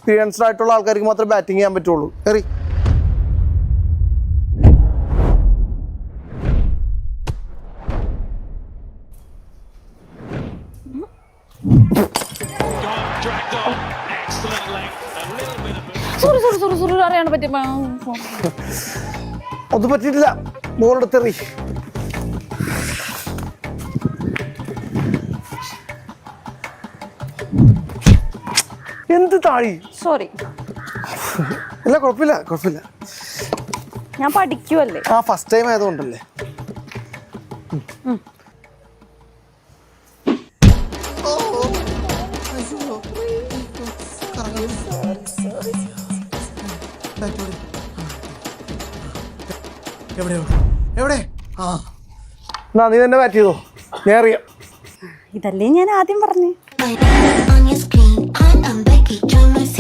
Experienced ആയിട്ടുള്ള ആൾക്കാർക്ക് മാത്രമേ ബാറ്റിംഗ് ചെയ്യാൻ പറ്റുള്ളൂ. എറി. അറിയാൻ പറ്റും. ഒന്നും പറ്റിയിട്ടില്ല. ബോൾ എടുത്തെറി. എന്ത് താഴി? സോറി. ഇല്ല, കുഴപ്പമില്ല. ഞാൻ പഠിക്കുവല്ലേ. First time ആയതുകൊണ്ടല്ലേ. നീ തന്നെ ബാറ്റ് ചെയ്തോ, ഞാൻ അറിയാം. ഇതല്ലേ ഞാൻ ആദ്യം പറഞ്ഞു.